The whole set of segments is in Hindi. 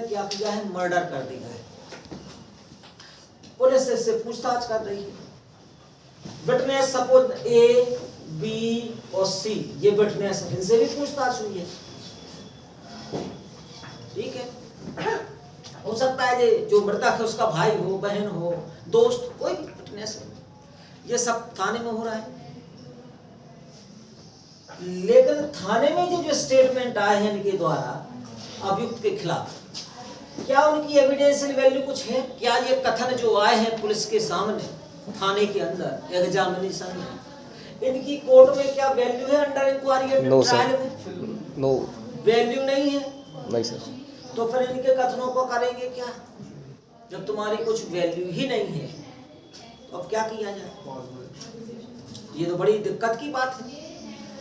क्या किया है, मर्डर कर दिया है। पुलिस इससे पूछताछ कर रही है। विटनेस सपोज ए, बी और सी, ये विटनेस है, इनसे भी पूछताछ हुई है। ठीक है, हो सकता है ये जो मृतक है उसका भाई हो, बहन हो, दोस्त, कोई भी विटनेस है, ये सब थाने में हो रहा है। लेकिन थाने में जो स्टेटमेंट आए हैं इनके द्वारा अभियुक्त के खिलाफ, क्या उनकी एविडेंशियल वैल्यू कुछ है? क्या ये कथन जो आए हैं पुलिस के सामने थाने के अंदर एग्जामिनेशन में, इनकी कोर्ट में क्या वैल्यू है अंडर इंक्वायरी ट्रायल में? नो वैल्यू नहीं है। नहीं सर। तो फिर इनके कथनों को करेंगे क्या? जब तुम्हारी कुछ वैल्यू ही नहीं है तो अब क्या किया जाए? ये तो बड़ी दिक्कत की बात है।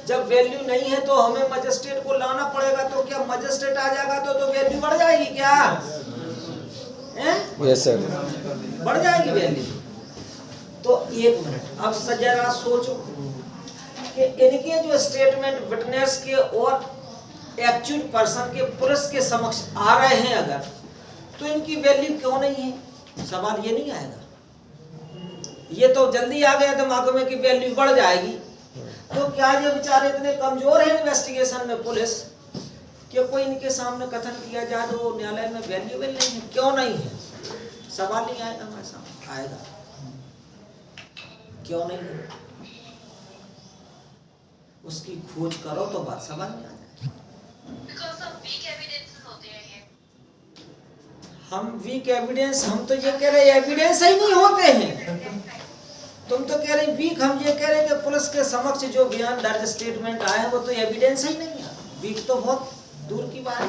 जब वैल्यू नहीं है तो हमें मजिस्ट्रेट को लाना पड़ेगा, तो क्या मजिस्ट्रेट आ जाएगा तो वैल्यू बढ़ जाएगी क्या? यस सर, बढ़ जाएगी वैल्यू। तो एक मिनट, अब जरा सोचो कि इनके जो स्टेटमेंट विटनेस के और एक्यूट पर्सन के पुलिस के समक्ष आ रहे हैं अगर, तो इनकी वैल्यू क्यों नहीं है? सवाल ये नहीं आएगा। ये तो जल्दी आ गया दिमाग में कि वैल्यू बढ़ जाएगी। तो क्या ये बेचारे इतने कमजोर हैं इन्वेस्टिगेशन में पुलिस कि कोई इनके सामने कथन किया जाए तो न्यायालय में वैल्यूएबल नहीं है? क्यों नहीं है? सवाल नहीं आएगा हमारे सामने, आएगा क्यों नहीं है? उसकी खोज करो तो बात समझ में आ जाए। हम वीक एविडेंस, हम तो ये कह रहे एविडेंस ही नहीं होते हैं। तुम तो कह रहे वीक, हम ये कह रहे कि पुलिस के समक्ष जो बयान दर्ज स्टेटमेंट आए हैं वो तो एविडेंस ही नहीं है। वीक तो बहुत दूर की बात है।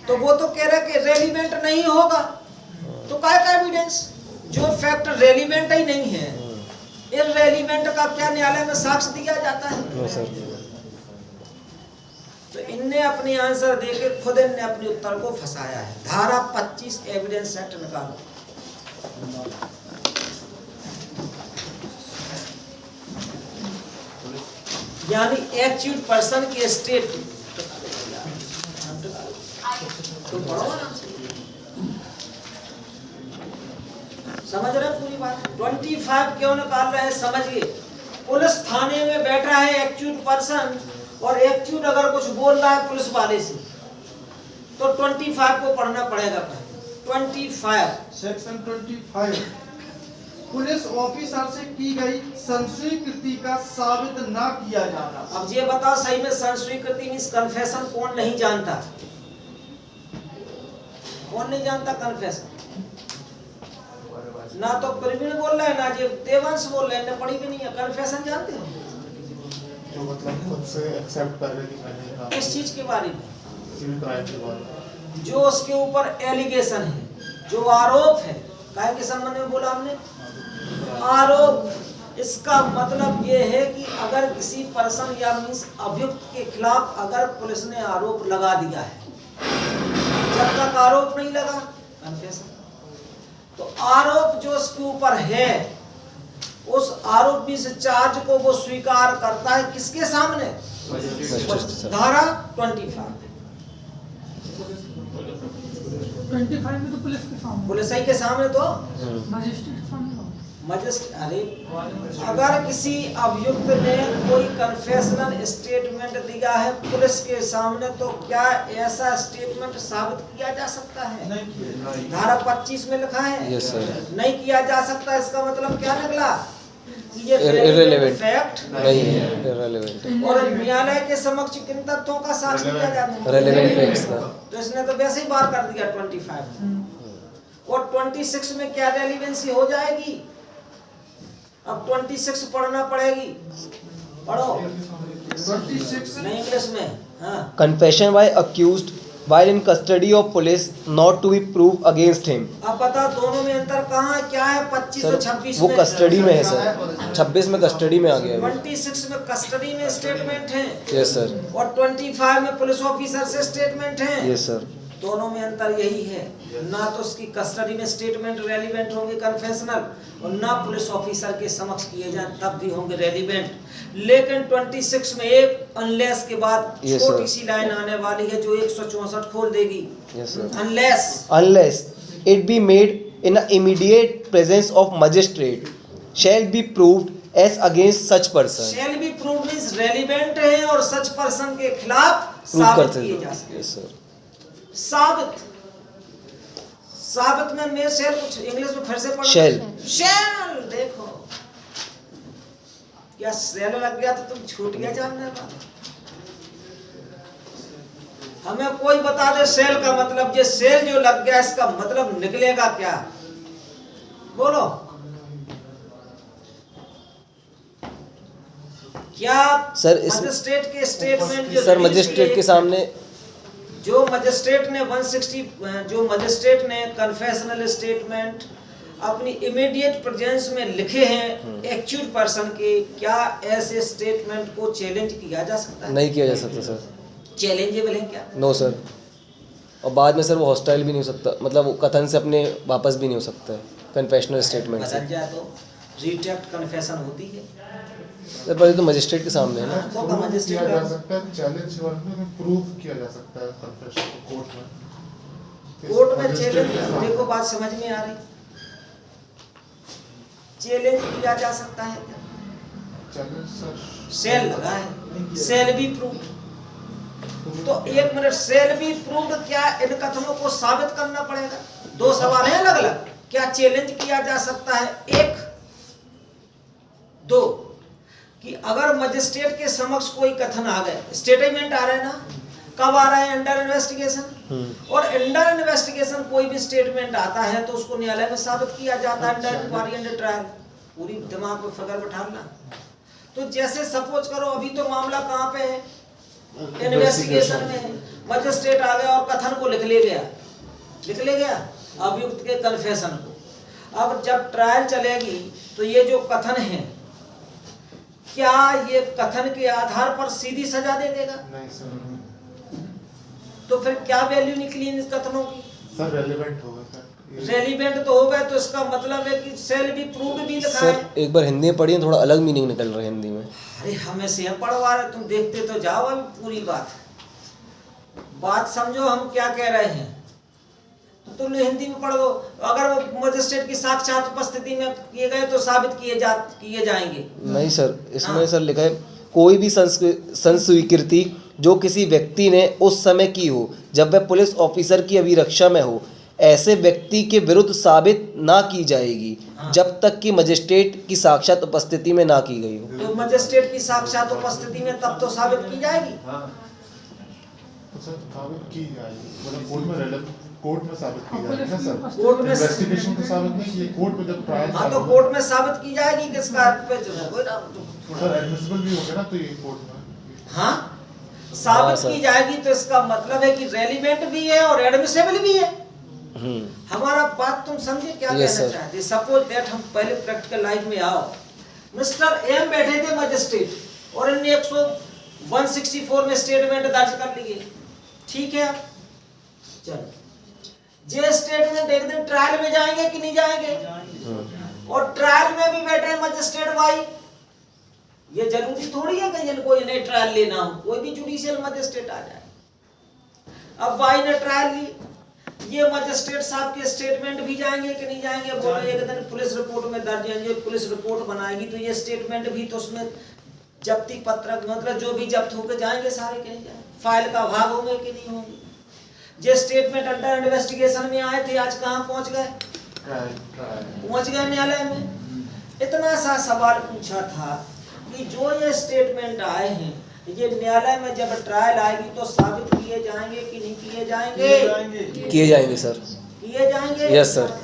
तो वो तो कह रहे कि रेलिवेंट नहीं होगा, तो क्या का एविडेंस? जो फैक्ट रेलिवेंट ही नहीं है, इररेलिवेंट का क्या न्यायालय में साक्ष्य दिया जाता है? No sir. तो इनने अपनी आंसर देके खुद इनने अपने उत्तर को फंसाया है। धारा 25 एविडेंस एक्ट निकालो। यानी एक्यूट पर्सन के स्टेट तो समझ रहे पूरी बात। 25 क्यों निकाल रहे हैं समझिए। पुलिस थाने में बैठा है एक्यूट पर्सन, और एक्यूट अगर कुछ बोल रहा है पुलिस वाले से तो 25 को पढ़ना पड़ेगा। 25 सेक्शन 25 पुलिस ऑफिसर से की गई संस्वीकृति का साबित ना किया जाना। अब ये बताओ सही में संस्वीकृति मींस कन्फेशन कौन नहीं जानता? कौन नहीं जानता कन्फेशन? ना तो प्रवीण बोल रहे हैं, ना ये देवांश बोल रहे हैं, ना पढ़ी भी नहीं है। कन्फेशन जानते हो? जो मतलब खुद से एक्सेप्ट कर रहे हैं किस चीज के बारे में? सिविल क्राइम के बारे में। जो उसके ऊपर एलिगेशन है, जो आरोप है। काय के संबंध में बोला हमने? आरोप। इसका मतलब ये है कि अगर किसी पर्सन या मींस अभियुक्त के खिलाफ अगर पुलिस ने आरोप लगा दिया है, जब तक आरोप नहीं लगा कन्फेशन। तो आरोप जो उसके ऊपर है, उस आरोपी से चार्ज को वो स्वीकार करता है किसके सामने? धारा 25 में तो पुलिस के सामने, पुलिस ही के सामने। तो मजिस्ट्रेट के सामने मजिस्ट्रेट, अरे अगर किसी अभियुक्त ने कोई कन्फेशनल स्टेटमेंट दिया है पुलिस के सामने, तो क्या ऐसा स्टेटमेंट साबित किया जा सकता है? धारा 25 में लिखा है। Yes sir. नहीं किया जा सकता। इसका मतलब क्या निकला? ये इररिलेवेंट फैक्ट नहीं है, इररिलेवेंट और न्यायालय के समक्ष किन तथ्यों का साक्ष्य दिया जाता है? रेलेवेंट फैक्ट्स का। तो इसने तो वैसे ही बार कर दिया 25 और 26 में क्या रेलिवेंसी हो जाएगी? अब 26 पढ़ना पड़ेगी। पढ़ो 26 नहीं इंग्लिश में। हाँ, Confession by accused while in custody of police not to be proved against him। अब बताओ दोनों में अंतर कहाँ है? क्या है 25 और 26 वो में? कस्टडी में है सर, 26 में कस्टडी में आ गया है। 26 में कस्टडी में स्टेटमेंट है यस सर। और 25 में पुलिस ऑफिसर से स्टेटमेंट है। Yes sir. दोनों में अंतर यही है, ना तो उसकी कस्टडी में स्टेटमेंट रेलिवेंट होंगे कन्फेशनल, और ना पुलिस ऑफिसर के समक्ष किए जाए तब भी होंगे रेलिवेंट। लेकिन 26 में एक अनलेस के बाद Yes, छोटी sir. सी लाइन आने वाली है जो 164 खोल देगी। Yes, sir. Unless it be made in the immediate presence of magistrate shall be proved as against such person. Shall be prove means relevant है और सच पर्सन के खिलाफ प्रूव साबित करते किए जा हैं। सकते हैं। Yes, sir. साबित में मैं शैल कुछ इंग्लिश में फिर से पढ़ो। Shall. शैल देखो क्या शैल लग गया तो तुम छूट गया जानने का। हमें कोई बता दे शैल का मतलब, ये शैल जो लग गया इसका मतलब निकलेगा क्या, बोलो क्या? सर, इस- मजिस्ट्रेट के स्टेटमेंट जो सर रिलीज मजिस्ट्रेट किए- के सामने जो मजिस्ट्रेट ने 160 जो मजिस्ट्रेट ने कन्फेशनल स्टेटमेंट अपनी इमीडिएट प्रेजेंस में लिखे हैं एक्यूज पर्सन के, क्या ऐसे स्टेटमेंट को चैलेंज किया जा सकता है? नहीं किया जा सकता सर। चैलेंजेबल है क्या? No sir. और बाद में सर वो हॉस्टाइल भी नहीं हो सकता, मतलब वो कथन से अपने वापस भी नहीं हो सकता है कन्फेशनल स्टेटमेंट से। बदल जाए तो रिट्रैक्ट कन्फेशन होती है। सर पर ये तो मजिस्ट्रेट के सामने है ना। तो का किया मजिस्ट्रेट जा का सकता है, चैलेंज में प्रूफ किया जा सकता है कन्फेशन को कोर्ट में। कोर्ट में मजिस्ट्रेट चैलेंज, के सामने। देखो बात समझ में आ रही, चैलेंज किया जा सकता है क्या? चैलेंज सर सेल लगा है, सेल भी प्रूफ। तो एक मिनट, सेल भी प्रूव्ड, क्या इन कथनों को साबित करना पड़ेगा? दो सवाल हैं अलग अलग। क्या चैलेंज किया जा सकता है? एक, दो, कि अगर मजिस्ट्रेट के समक्ष कोई कथन आ गए, स्टेटमेंट आ रहे हैं ना, कब आ रहे हैं? Under investigation. और अंडर इन्वेस्टिगेशन कोई भी स्टेटमेंट आता है तो उसको न्यायालय में साबित किया जाता है, अंडर इंक्वायरी अंडर ट्रायल। पूरी दिमाग में फिगर बैठाना। तो जैसे सपोज करो अभी तो मामला कहाँ पे है? इन्वेस्टिगेशन में है। मजिस्ट्रेट आ गया और कथन को लिख ले गया अभियुक्त के कन्फेशन को। अब जब ट्रायल चलेगी तो ये जो कथन है, क्या ये कथन के आधार पर सीधी सजा दे देगा? नहीं सर। तो फिर क्या वैल्यू निकली इन कथनों की? सर रेलेवेंट होगा सर। रेलिवेंट तो हो गए, तो इसका मतलब है कि सेल भी प्रूव्ड भी लिखा सर है। एक बार हिंदी में पढ़िए, थोड़ा अलग मीनिंग निकल रहा है हिंदी में। अरे हमें से हम पढ़वा रहे, तुम देखते तो जाओ अभी पूरी बात समझो हम क्या कह रहे हैं। तो तुम हिंदी में पढ़ दो। अगर वो मजिस्ट्रेट की साक्षात उपस्थिति में किए गए तो साबित किए जाएंगे। नहीं सर, इसमें हाँ। सर लिखा है कोई भी संस्वीकृति जो किसी व्यक्ति ने उस समय की हो जब वह पुलिस ऑफिसर की अभिरक्षा में हो, ऐसे व्यक्ति के विरुद्ध साबित ना की जाएगी हाँ। जब तक कि मजिस्ट्रेट की साक्षात उपस्थिति में ना की गई हो। तो मजिस्ट्रेट की साक्षात उपस्थिति में तब तो साबित की जाएगी। तो सर साबित की जाएगी, मतलब कोर्ट में साबित की जाएगी ना सर। कोर्ट में इन्वेस्टिगेशन तो साबित नहीं की, कोर्ट में जब ट्रायल हाँ, तो कोर्ट में साबित की जाएगी किसका सर एडमिसिबल भी होगा ना, तो ये कोर्ट में। हाँ, हाँ, साबित सर। की जाएगी तो इसका मतलब है कि रेलिवेंट भी है और एडमिसिबल भी है। हमारा बात तुम समझे क्या Yes, कहना sir. चाहते? सपोज दैट हम पहले प्रैक्टिकल लाइफ में आओ, मिस्टर एम बैठे थे मजिस्ट्रेट और इनने 164 में स्टेटमेंट दर्ज कर लिए, ठीक है। चलो, ये स्टेटमेंट एक दिन ट्रायल में जाएंगे कि नहीं जाएंगे? और ट्रायल में भी बैठे मजिस्ट्रेट वाई, ये जरूरी थोड़ी है कि इनको इन्हें ट्रायल लेना हो, कोई भी जुडिशियल मजिस्ट्रेट आ जाए। अब वाई ने ट्रायल ली, ये मजिस्ट्रेट साहब के स्टेटमेंट भी जाएंगे कि नहीं जाएंगे? बोलो एक दिन पुलिस रिपोर्ट में दर्ज है, ये पुलिस रिपोर्ट बनाएगी तो ये स्टेटमेंट भी तो उसमें जब्ती पत्रक मतलब जो भी जब्त होकर जाएंगे सारे के नहीं जाएंगे, फाइल का भाग होंगे कि नहीं होंगे? ये स्टेटमेंट अंडर इन्वेस्टिगेशन में आए थे, आज कहाँ पहुंच गए? पहुंच गए न्यायालय में। इतना सा सवाल पूछा था कि जो ये स्टेटमेंट आए हैं ये न्यायालय में जब ट्रायल आएगी तो साबित किए जाएंगे कि नहीं किए जाएंगे? किए जाएंगे सर। किए जाएंगे। Yes sir.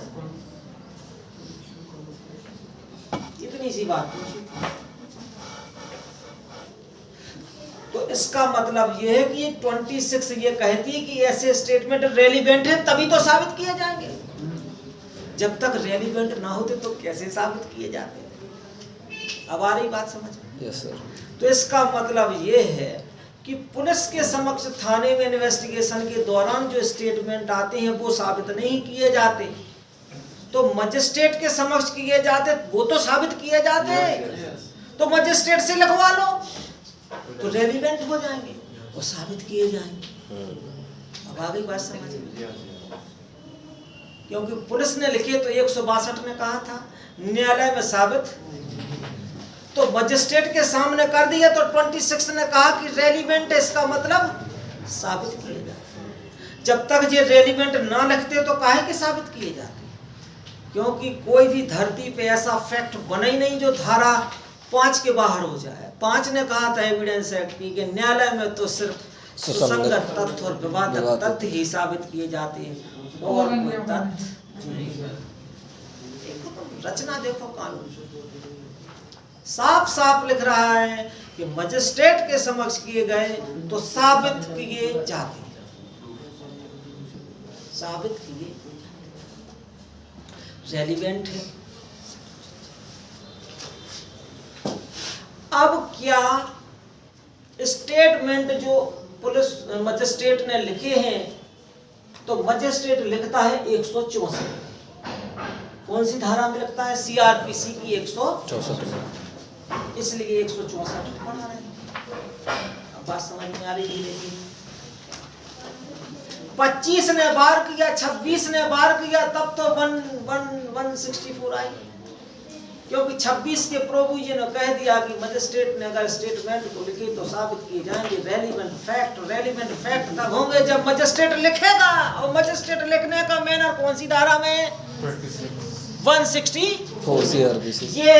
इतनी सी बात पूछी। तो इसका मतलब ये है कि 26 ये कहती है कि ऐसे स्टेटमेंट रेलिवेंट है तभी तो साबित किए जाएंगे। जब तक रेलिवेंट ना होते तो कैसे साबित किए जाते? अब आ रही बात समझ में? Yes sir. तो इसका मतलब ये है कि पुलिस के समक्ष थाने में इन्वेस्टिगेशन के दौरान जो स्टेटमेंट आते हैं वो साबित नहीं किए जाते, तो मजिस्ट्रेट के समक्ष किए जाते वो तो साबित किए जाते, तो मजिस्ट्रेट से लिखवा लो तो रेलिवेंट हो जाएंगे और साबित किए जाएंगे। अब आ गई बात समझ में? क्योंकि पुलिस ने लिखे तो 162 ने कहा था, न्यायालय में साबित, तो मजिस्ट्रेट के सामने कर दिया तो 26 ने कहा कि रेलिवेंट है, इसका मतलब साबित किए जाते। जब तक ये रेलिवेंट ना लिखते तो काहे के साबित किए जाते? क्योंकि कोई भी धरती पे ऐसा फैक्ट बना ही नहीं जो धारा 5 के बाहर हो जाए। 5 ने कहा था एविडेंस एक्ट की कि न्यायालय में तो सिर्फ सुसंगत तथ्य और विवादक तथ्य ही साबित किए जाते हैं और कोई तथ्य नहीं। देखो तो रचना देखो, कानून साफ साफ लिख रहा है कि मजिस्ट्रेट के समक्ष किए गए तो साबित किए जाते हैं, साबित किए रेलिवेंट है। अब क्या स्टेटमेंट जो पुलिस मजिस्ट्रेट ने लिखे हैं, तो मजिस्ट्रेट लिखता है 164, कौन सी धारा में लिखता है? सीआरपीसी की 164, इसलिए 164 पढ़ा रहे हैं। अब बात समझ में आ रही है? 25 ने बार किया, 26 ने बार किया, तब तो 164 आई, क्योंकि 26 के प्रभु जी ने कह दिया कि मजिस्ट्रेट ने अगर स्टेटमेंट को लिखे तो साबित किए जाएंगे रेलिवेंट फैक्ट तब होंगे जब मजिस्ट्रेट लिखेगा। और मजिस्ट्रेट लिखने का मैनर कौन सी धारा में? 164 सीआरपीसी। ये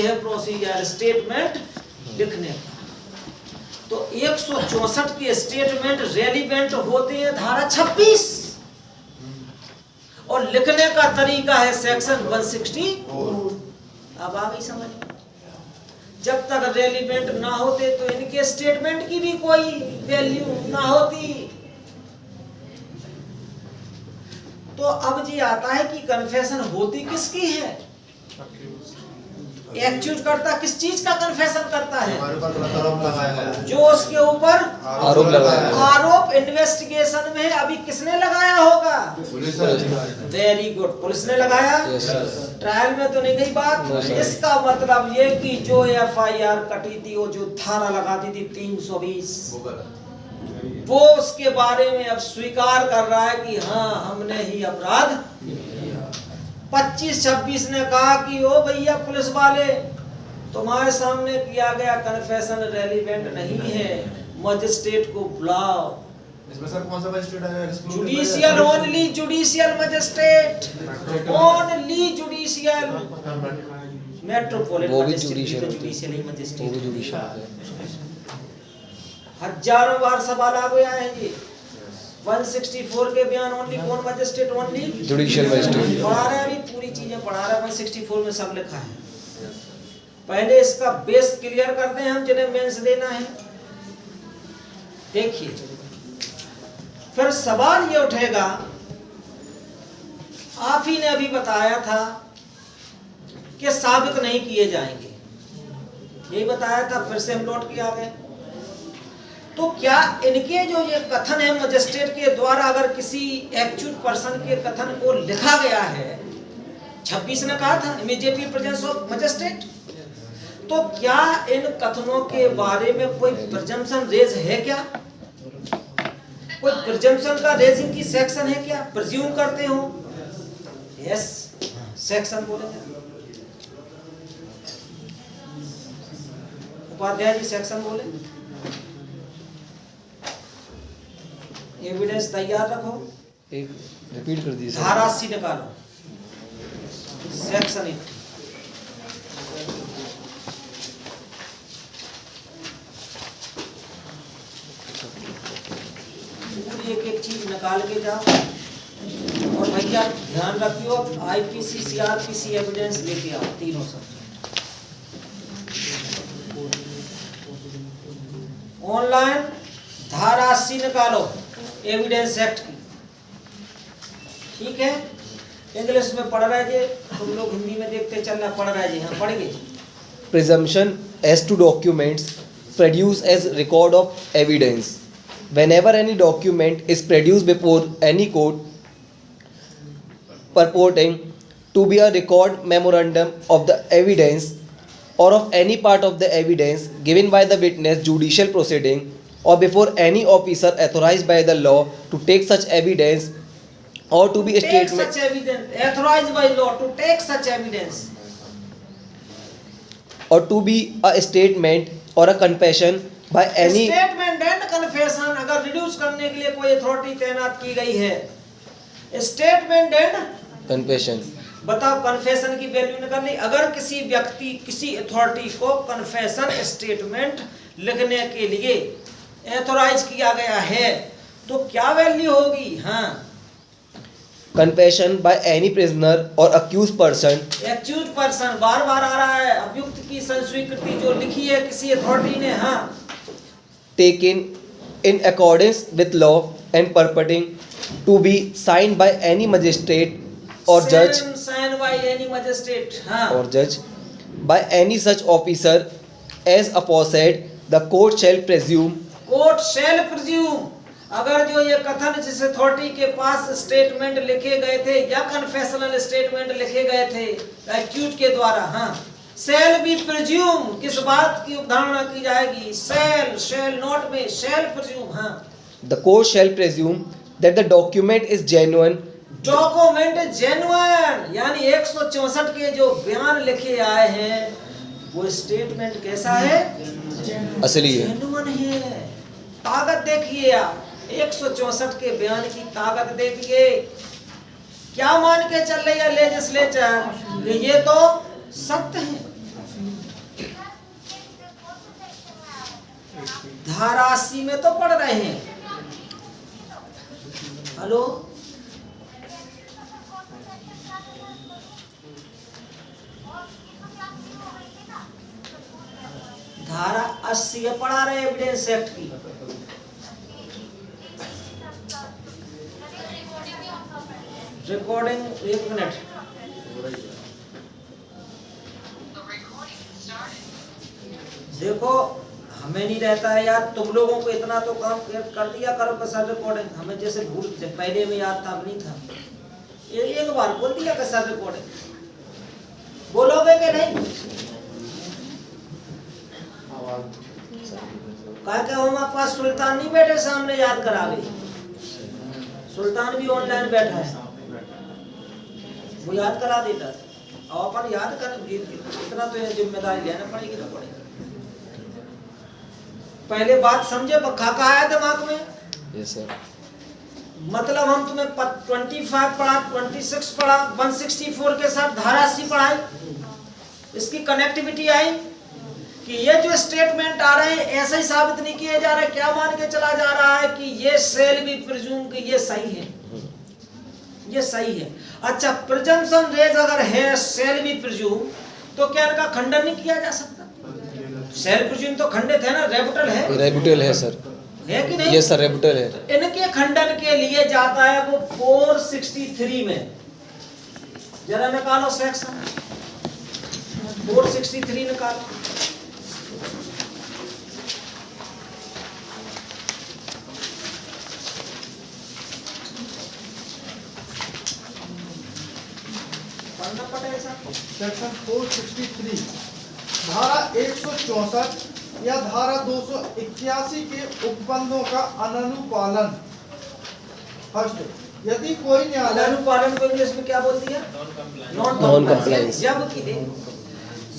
है प्रोसीजर स्टेटमेंट लिखने का। तो 164 के स्टेटमेंट रेलिवेंट होते हैं धारा 26 और लिखने का तरीका है सेक्शन 164। अब आ गई समझ? जब तक रेलिवेंट ना होते तो इनके स्टेटमेंट की भी कोई वैल्यू ना होती। तो अब जी आता है कि कन्फेशन होती किसकी है? एक्यूज करता किस चीज का कन्फेशन करता है? जो उसके ऊपर आरोप लगाया, आरोप इन्वेस्टिगेशन में अभी किसने लगाया होगा? वेरी गुड, पुलिस ने लगाया। ट्रायल में तो नहीं गई बात। इसका मतलब ये कि जो एफआईआर कटी थी, वो जो धारा लगाती थी 320, वो उसके बारे में अब स्वीकार कर रहा है कि हाँ हमने ही अपराध। 25-26 ने कहा कि ओ भैया पुलिस वाले, तुम्हारे सामने किया गया कन्फेशन रेलिवेंट नहीं है, मजिस्ट्रेट को बुलाओ। इसमें सर कौन सा मजिस्ट्रेट आएगा? Judicial, only judicial magistrate, only judicial. Metropolitan वो भी मजिस्ट्रेट, जुडिशियल ही वो मजिस्ट्रेट। भी जुडिशियल। हजारों बार सवाल आ गया है ये 164 के बयान। ओनली कौन मजिस्ट्रेट? Only judicial magistrate. पढ़ा रहे हैं, अभी पूरी चीजें पढ़ा रहे हैं। 164 में सब लिखा है। पहले इसका बेस क्लियर करते हैं हम, जिन्हें मेंस देना है। देखिए, फिर सवाल ये उठेगा, आप ही ने अभी बताया था कि साबित नहीं किए जाएंगे, यही बताया था। फिर से हम लौट के आ गए। तो क्या इनके जो ये कथन है मजिस्ट्रेट के द्वारा, अगर किसी एक्यूज पर्सन के कथन को लिखा गया है, 26 ने कहा था इमीडिएटली प्रेजेंस ऑफ मजिस्ट्रेट, तो क्या इन कथनों के बारे में कोई प्रिजम्पशन रेज है? क्या कोई प्रिजम्पशन का रेजिंग की सेक्शन है? क्या प्रिज्यूम करते हो? यस, सेक्शन बोलेंगे। उपाध्याय जी सेक्शन बोले। एविडेंस तैयार रखो। एक रिपीट कर दीजिए। धारा 80 निकालो, सेक्शन 80। पूरी एक एक चीज निकाल के जाओ। और भैया ध्यान रखियो, आईपीसी सीआरपीसी एविडेंस लेके आओ, तीनों सब। ऑनलाइन धारा 80 निकालो एविडेंस एक्ट की, ठीक है? इंग्लिश में पढ़ रहे जे, तुम लोग हिंदी में देखते चलना, पढ़ रहे जे। हाँ, पढ़िए। Presumption as to documents produced as record of evidence. Whenever any document is produced before any court purporting to be a record memorandum of the evidence or of any part of the evidence given by the witness judicial proceeding or before any officer authorized by the law to take such evidence or to be a take statement such evidence, authorized by law to take such evidence. or to be a statement or a confession by any statement and confession अगर रिड्यूस करने के लिए कोई अथॉरिटी तैनात की गई है, स्टेटमेंट एंड confession बताओ कन्फेशन की वैल्यू निकाल ली। अगर किसी व्यक्ति किसी अथॉरिटी को कन्फेशन स्टेटमेंट लिखने के लिए एथोराइज किया गया है तो क्या वैल्यू होगी? हाँ, confession by any prisoner or accused person accused person बार बार आ रहा है, अभियुक्त की संस्वीकृति जो लिखी है किसी अथॉरिटी ने, हाँ, taken in accordance with law and purporting to be signed by any magistrate or judge sign by any magistrate, हाँ, or judge by any such officer as aforesaid, the court shall presume court shell presume. अगर जो ये कथन जिस अथॉरिटी के पास स्टेटमेंट लिखे गए थे या कन्फेशनल स्टेटमेंट लिखे गए थे एक्यूज के द्वारा, हाँ, शैल बी प्रिज्यूम, किस बात की अवधारणा की जाएगी? शैल नॉट में शैल प्रिज्यूम, हाँ, the court shall presume that the document is genuine document genuine, यानी 164 के जो बयान लिखे आए हैं वो स्टेटमेंट कैसा है? असली है जेन्युइन है। ताकत देखिए आप, 164 के बयान की ताकत देखिए। क्या मान के चल रही है लेजिस्लेचर कि ये तो सत्य है। धारा 80 में तो पढ़ रहे हैं। हेलो, धारा 80 पढ़ा रहे एविडेंस एक्ट की। रिकॉर्डिंग, एक मिनट, देखो हमें नहीं रहता है याद, तुम लोगों को इतना तो काम कर दिया करो कि सर रिकॉर्डिंग, हमें जैसे भूल पहले में याद था, अब नहीं था। एक बार बोल दिया कि सर रिकॉर्डिंग, बोलोगे कि नहीं? क्या हमारे पास सुल्तान नहीं बैठे सामने याद करावे, सुल्तान भी ऑनलाइन बैठा है, वो याद करा देता है। और अपन याद कर, इतना तो जिम्मेदारी लेना पड़ेगी तो पड़ेगी। पहले बात समझे, पक्का का आया दिमाग में? Yes sir. मतलब हम तुम्हें 25 पढ़ा, 26 पढ़ा, 164 के साथ धारा 80 पढ़ाई, इसकी कनेक्टिविटी आई कि ये जो स्टेटमेंट आ रहे हैं ऐसे ही साबित नहीं किए जा रहे। क्या मान के चला जा रहा है कि ये सेल भी प्रिज्यूम कि ये सही है, ये सही है। अच्छा, प्रिजम्पशन रेज अगर है सेल भी प्रिज्यूम, तो क्या इनका खंडन नहीं किया जा सकता? सेल प्रिज्यूम तो खंडित है ना, रेबुटल है, रेबुटल है सर, है कि नहीं? यस सर, रेबुटल है। तो इनके खंडन के लिए जाता है वो 463 में, जरा निकालो सेक्शन 463 निकालो। पढ़ना पड़ेगा साहब। सेक्शन 463 धारा 164 या धारा 281 के उपबंधों का अनुपालन। फर्स्ट, यदि कोई न्यायालय अनुपालन को इंग्लिश में क्या बोलती है? Non compliance.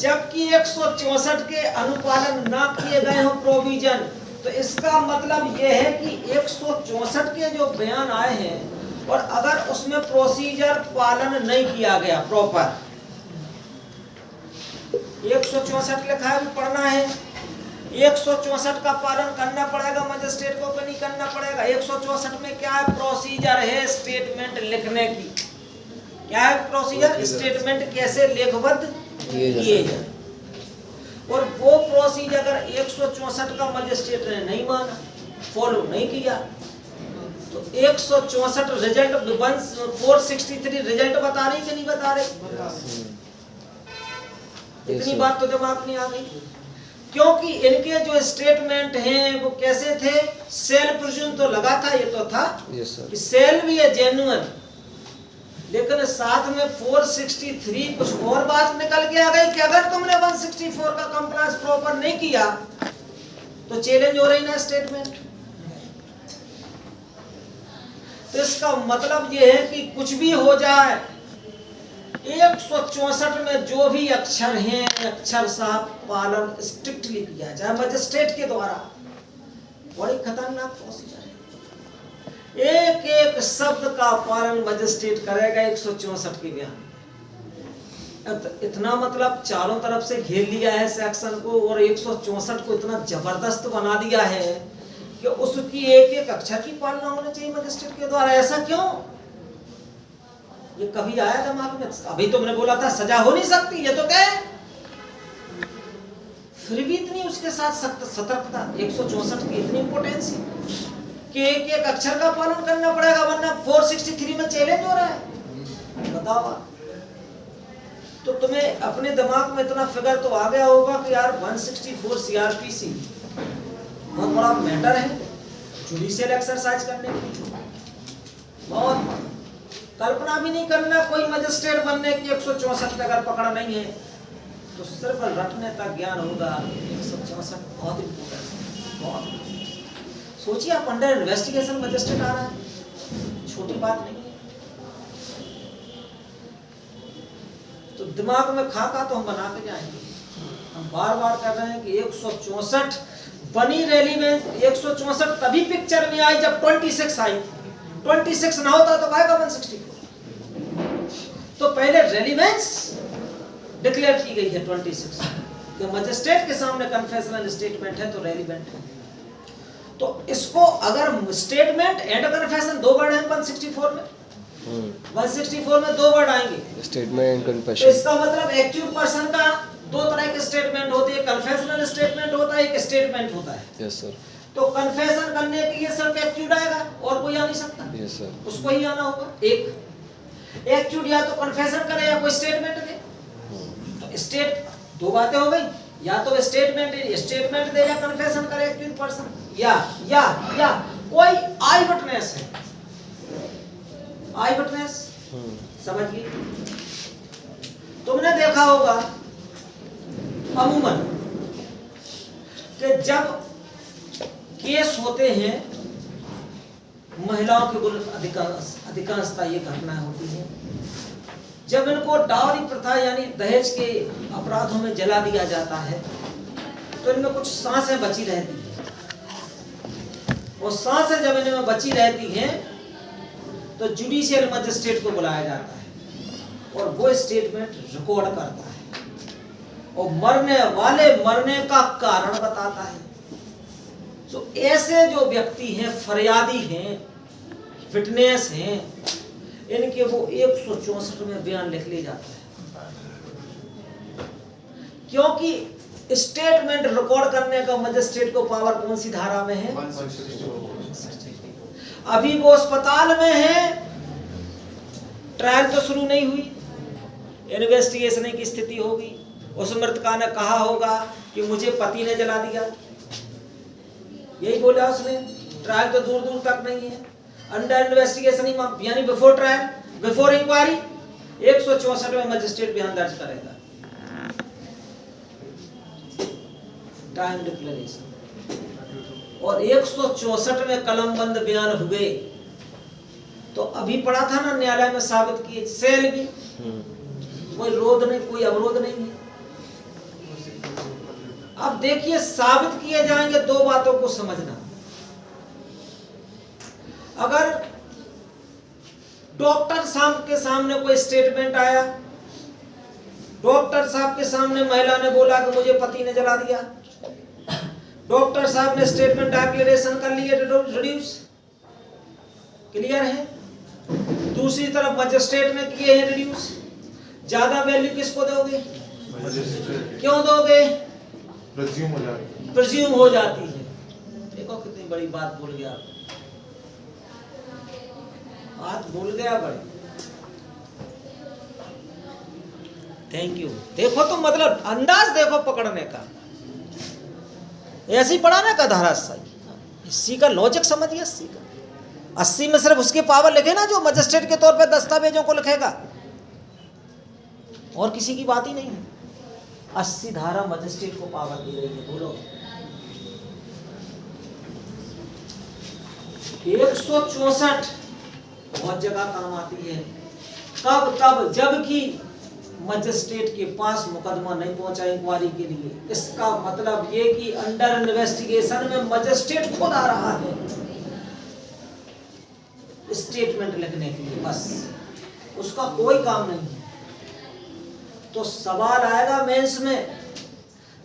जबकि 164 के अनुपालन ना किए गए हो प्रोविजन, तो इसका मतलब यह है कि 164 के जो बयान आए हैं और अगर उसमें प्रोसीजर पालन नहीं किया गया प्रॉपर, 164 लिखा है, पढ़ना है, 164 का पालन करना पड़ेगा मजिस्ट्रेट को, नहीं करना पड़ेगा। 164 में क्या है? प्रोसीजर है स्टेटमेंट लिखने की। क्या है प्रोसीजर? स्टेटमेंट कैसे लेखबद्ध किए जाए। और वो प्रोसीजर अगर 164 का मजिस्ट्रेट ने नहीं माना, फॉलो नहीं किया, तो 164 रिजल्ट 463 रिजल्ट बता रही कि नहीं बता रही? इतनी बात तो दिमाग नहीं आ गई। क्योंकि इनके जो स्टेटमेंट हैं वो कैसे थे, सेल प्रिज्यूम तो लगा था, ये तो था यस सर। कि सेल भी है जेन्युइन, लेकिन साथ में 463 कुछ और बात निकल के आ गई कि अगर तुमने 164 का कंप्लायंस प्रॉपर नहीं किया तो चैलेंज हो रही ना स्टेटमेंट। तो इसका मतलब ये है कि कुछ भी हो जाए, 164 में जो भी अक्षर हैं अक्षर का पालन स्ट्रिक्टली किया जाए मजिस्ट्रेट के द्वारा। बड़ी खतरनाक प्रोसीजर है, एक एक शब्द का पालन मजिस्ट्रेट करेगा 164 के बयान। इतना मतलब चारों तरफ से घेर लिया है सेक्शन को और 164 को इतना जबरदस्त बना दिया है कि उसकी एक एक अक्षर की पालना होनी चाहिए मजिस्ट्रेट के द्वारा। ऐसा क्यों? ये कभी आया दिमाग में? अभी तुमने बोला था सजा हो नहीं सकती, ये तो क्या है, फिर भी इतनी उसके साथ सतर्कता, 164 की इतनी इंपोर्टेंस कि एक एक अक्षर का पालन करना पड़ेगा, वरना 463 में चैलेंज हो रहा है। बताओ, तो तुम्हें अपने दिमाग में इतना फिगर तो आ गया होगा कि यार 164 सीआरपीसी बहुत बड़ा मैटर है जुडिशियल एक्सरसाइज करने की। बहुत कल्पना भी नहीं करना कोई मजिस्ट्रेट बनने की 164 अगर पकड़ नहीं है तो सिर्फ रटने तक ज्ञान होगा। 164 बहुत इंपोर्टेंट, बहुत। सोचिए आप अंडर इन्वेस्टिगेशन मजिस्ट्रेट आ रहा है, छोटी बात नहीं है। तो दिमाग में खाका तो हम बना के जाएंगे। हम बार बार कर रहे हैं कि 164 बनी रेलिवेंस, 164 तभी पिक्चर में आई जब 26 आई। 26 ना होता तो आएगा 164। तो पहले रेलिवेंस डिक्लेयर की गई है 26 कि मजिस्ट्रेट के सामने कन्फेशनल स्टेटमेंट है तो रेलिवेंट है। तो इसको अगर स्टेटमेंट एंड कन्फेशन दो वर्ड हैं 164 में, 164 में दो वर्ड आएंगे स्टेटमेंट तो कन्फेशन। इसका मतलब एक्यूज पर्सन का दो तरह के स्टेटमेंट होते हैं, कन्फेशनल स्टेटमेंट होता है, एक स्टेटमेंट होता है। Yes sir. तो कन्फेशन करने के लिए सिर्फ एक्यूज आएगा और कोई आ नहीं सकता। Yes sir. उसको ही आना होगा। एक एक्यूज या तो कन्फेशन करे या कोई स्टेटमेंट दे। तो स्टेट दो बातें हो गई, या तो स्टेटमेंट दे या कन्फेशन करे एक्यूज पर्सन, या कोई आई विटनेस है। आई विटनेस समझिए, तुमने देखा होगा अमूमन कि जब केस होते हैं महिलाओं के विरुद्ध अधिकांशतः ये घटनाएं होती हैं, जब इनको डावरी प्रथा यानी दहेज के अपराधों में जला दिया जाता है तो इनमें कुछ सांसें बची रहती हैं। और सांसें जब इनमें बची रहती हैं तो जुडिशियल मजिस्ट्रेट को बुलाया जाता है और वो स्टेटमेंट रिकॉर्ड करता है और मरने वाले मरने का कारण बताता है। तो ऐसे जो व्यक्ति हैं, फरियादी हैं, विटनेस हैं, इनके वो 164 में बयान लिख ले जाता है, क्योंकि स्टेटमेंट रिकॉर्ड करने का मजिस्ट्रेट को पावर कौन सी धारा में है? अभी वो अस्पताल में है, ट्रायल तो शुरू नहीं हुई, इन्वेस्टिगेशन की स्थिति होगी। उस मृतका ने कहा होगा कि मुझे पति ने जला दिया, यही बोला उसने। ट्रायल तो दूर दूर तक नहीं है, अंडर इन्वेस्टिगेशन यानी बिफोर ट्रायल, बिफोर इंक्वायरी 164 में मजिस्ट्रेट बयान दर्ज करेगा। टाइम डिक्लेरेशन और 164 में कलमबंद बयान हुए तो अभी पढ़ा था ना न्यायालय में साबित किए, सेल भी कोई रोध नहीं, कोई अवरोध नहीं है। अब देखिए साबित किए जाएंगे, दो बातों को समझना। अगर डॉक्टर साहब के सामने कोई स्टेटमेंट आया, डॉक्टर साहब के सामने महिला ने बोला कि मुझे पति ने जला दिया, डॉक्टर साहब ने स्टेटमेंट डिक्लेरेशन कर लिए, रिड्यूस, क्लियर है। दूसरी तरफ मजिस्ट्रेट ने किए हैं रिड्यूस, ज्यादा वैल्यू किसको दोगे? क्यों दोगे? प्रिज्यूम हो जाती है। देखो कितनी बड़ी बात बोल गया, बात बोल गया बड़ी। Thank you. देखो तो मतलब अंदाज देखो पकड़ने का। ऐसे ही पढ़ा ना का धारा 80 का लॉजिक समझिए। 80 में सिर्फ उसके पावर लिखे ना जो मजिस्ट्रेट के तौर पे दस्तावेजों को लिखेगा, और किसी की बात ही नहीं है। 80 धारा मजिस्ट्रेट को पावर दी रही है। बोलो 164 बहुत जगह काम आती है। कब तब जबकि मजिस्ट्रेट के पास मुकदमा नहीं पहुंचा इंक्वायरी के लिए। इसका मतलब ये कि अंडर इन्वेस्टिगेशन में मजिस्ट्रेट खुद आ रहा है स्टेटमेंट लिखने के लिए, बस उसका कोई काम नहीं है। तो सवाल आएगा मेंस में,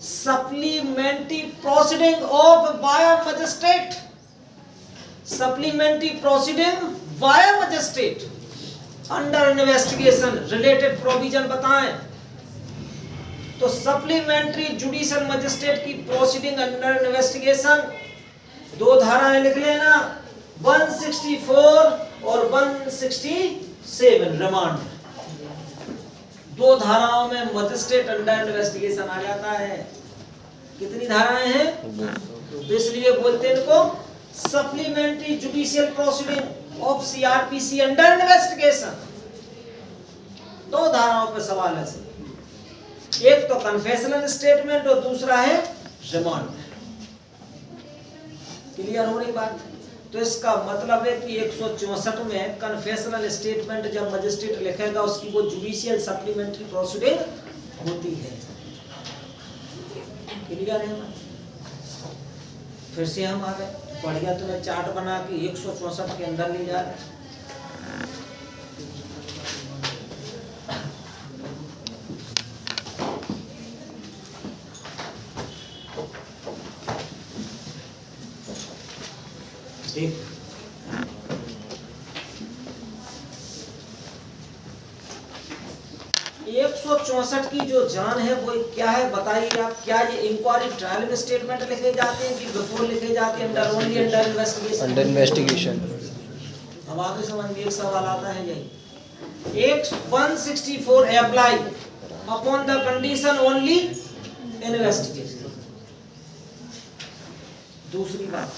supplementary proceeding of via magistrate, supplementary proceeding via magistrate under investigation related provision बताएं। तो सप्लीमेंट्री जुडिशियल मजिस्ट्रेट की प्रोसीडिंग अंडर इन्वेस्टिगेशन 2 धाराएं लिख लेना, 164 और 167 रिमांड। 2 धाराओं में मजिस्ट्रेट अंडर इन्वेस्टिगेशन आ जाता है। कितनी धाराएं हैं? तो इसलिए बोलते हैं इनको supplementary judicial proceeding of CrPC under investigation. 2 धाराओं पे सवाल है, एक तो कन्फेशनल स्टेटमेंट और दूसरा है रिमांड। क्लियर हो रही बात? तो इसका मतलब है कि 164 में कन्फेशनल स्टेटमेंट जब मजिस्ट्रेट लिखेगा उसकी वो जुडिशियल सप्लीमेंट्री प्रोसीडिंग होती है। क्लियर है? फिर से हम आ गए, बढ़िया तुम्हें चार्ट बना के 164 के अंदर ले जा रहे। देख 164 की जो जान है वो क्या है बताइए आप। क्या ये इंक्वायरी ट्रायल में स्टेटमेंट लिखे जाते हैं कि बिफोर लिखे जाते हैं? Under only under investigation. Under investigation. अब आगे समझिए, एक सवाल आता है यही। 164 apply upon the condition only investigation. दूसरी बात,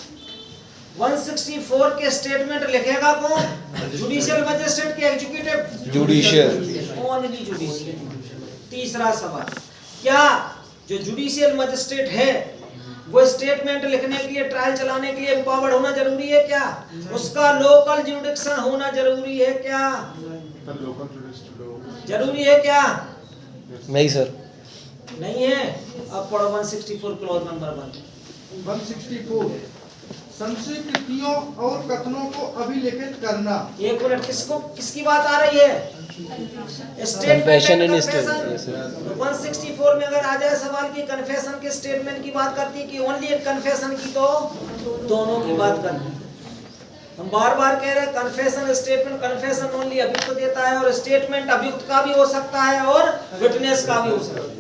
164 के स्टेटमेंट लिखेगा कौन? जुडिशियल मजिस्ट्रेट के एग्जीक्यूटिव जुडिशियल, ओनली जुडिशियल। तीसरा सवाल, क्या जो जुडिशियल मजिस्ट्रेट है वो स्टेटमेंट लिखने के लिए, ट्रायल चलाने के लिए एम्पावर्ड होना जरूरी है क्या? उसका लोकल जुडिक्शन होना जरूरी है क्या? जरूरी है क्या? नहीं सर, नहीं है। अब पढ़ो 164 क्लॉज नंबर 1। 164 संशय कृतियों और कथनों को अभिलेखित करना। एक मिनट, किसकी बात आ रही है? Confession and statement, yes, sir. 164 में अगर आ जाए सवाल की कन्फेशन के स्टेटमेंट की बात करती है कि ओनली कन्फेशन की, तो दोनों की बात करती है। हम बार बार कह रहे हैं कन्फेशन स्टेटमेंट, कन्फेशन ओनली अभियुक्त देता है और स्टेटमेंट अभियुक्त का भी हो सकता है और विटनेस का भी हो सकता है।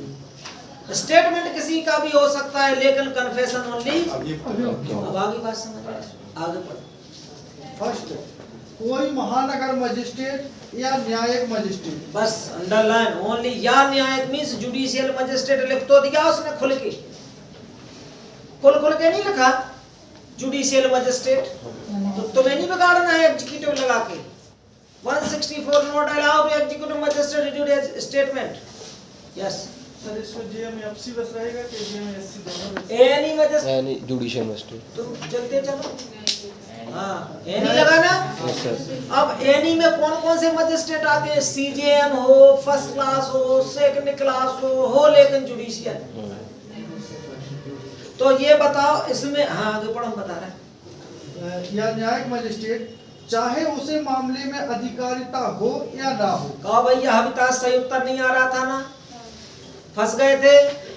स्टेटमेंट किसी का भी हो सकता है लेकिन कन्फेशन ओनली। अब आगे बात समझ, आगे पढ़ो। फर्स्ट, कोई महानगर मजिस्ट्रेट या न्यायिक मजिस्ट्रेट। बस अंडरलाइन ओनली, या न्यायिक मींस जुडिशियल मजिस्ट्रेट लिख तो दिया उसने खुल के नहीं लिखा जुडिशियल मजिस्ट्रेट, तो तुम्हें नहीं बिगाड़ना है एग्जीक्यूटिव लगा के। 164 not allowed executive magistrate statement. Yes sir, इसमें जेएमएफसी बस रहेगा कि जेएमएससी दोनों? एनी मजिस्ट्रेट, यानी जुडिशियल मजिस्ट्रेट। तुम चलते चलो। हाँ, एनी लगाना। Yes sir. अब एनी में कौन कौन से मजिस्ट्रेट आते हैं? सीजेएम हो, फर्स्ट क्लास हो, सेकंड क्लास हो लेकिन जुडिशियल। तो ये बताओ इसमें, हाँ आगे पढ़ो, हम बता रहे हैं। या न्यायिक मजिस्ट्रेट चाहे उसे मामले में अधिकारिता हो या ना हो। कहा भैया अभी तक सही उत्तर नहीं आ रहा था ना, फंस गए थे।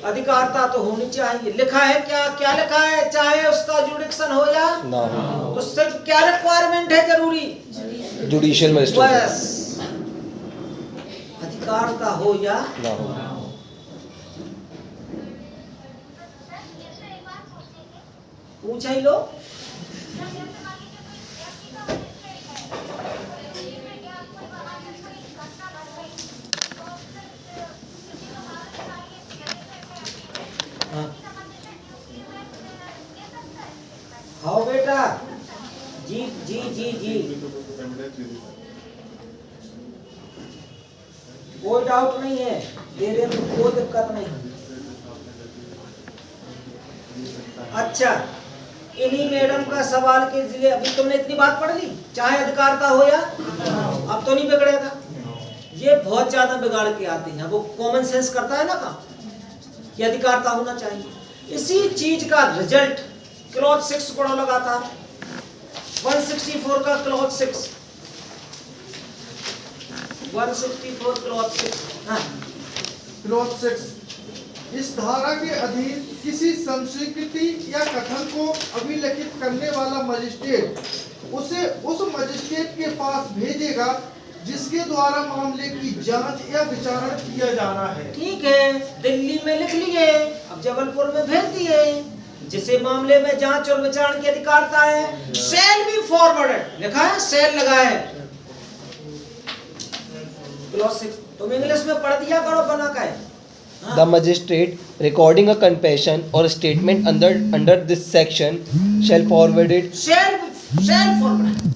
अधिकारिता तो होनी चाहिए। लिखा है क्या? क्या लिखा है? चाहे उसका जुडिक्शन हो या ना हो। तो सिर्फ क्या रिक्वायरमेंट है जरूरी? जुडिशियल मजिस्ट्रेट बस, अधिकारिता हो या ना हो। पूछा ही लो। हाँ। जी जी जी एविडेंस दे दीजिए। कोई डाउट नहीं है, दे दे तो कोई दिक्कत नहीं। अच्छा, इन्हीं मैडम का सवाल के लिए अभी तुमने इतनी बात पढ़ ली, चाहे अधिकारता हो या अब तो नहीं बिगड़ेगा। ये बहुत ज्यादा बिगाड़ के आते हैं, वो कॉमन सेंस करता है ना काम कि अधिकारता होना चाहिए। इसी चीज का रिजल्ट क्लॉज 6 पढ़ो लगातार, 164 का क्लॉज 6, 164 क्लॉज 6। हाँ क्लॉज 6, इस धारा के अधीन किसी संस्वीकृति या कथन को अभिलिखित करने वाला मजिस्ट्रेट उसे उस मजिस्ट्रेट के पास भेजेगा जिसके द्वारा मामले की जांच या विचारण किया जाना है। ठीक है, दिल्ली में लिख लिए, अब जबलपुर में भेज दिए, जिसे मामले में जांच और विचारण की अधिकारता है। सेल भी फॉरवर्डेड लिखा है, सेल लगा है। क्लॉज 6 तुम इंग्लिश में पढ़ दिया करो बना का है। The magistrate recording a confession or statement under this section shall forward it shall forwarded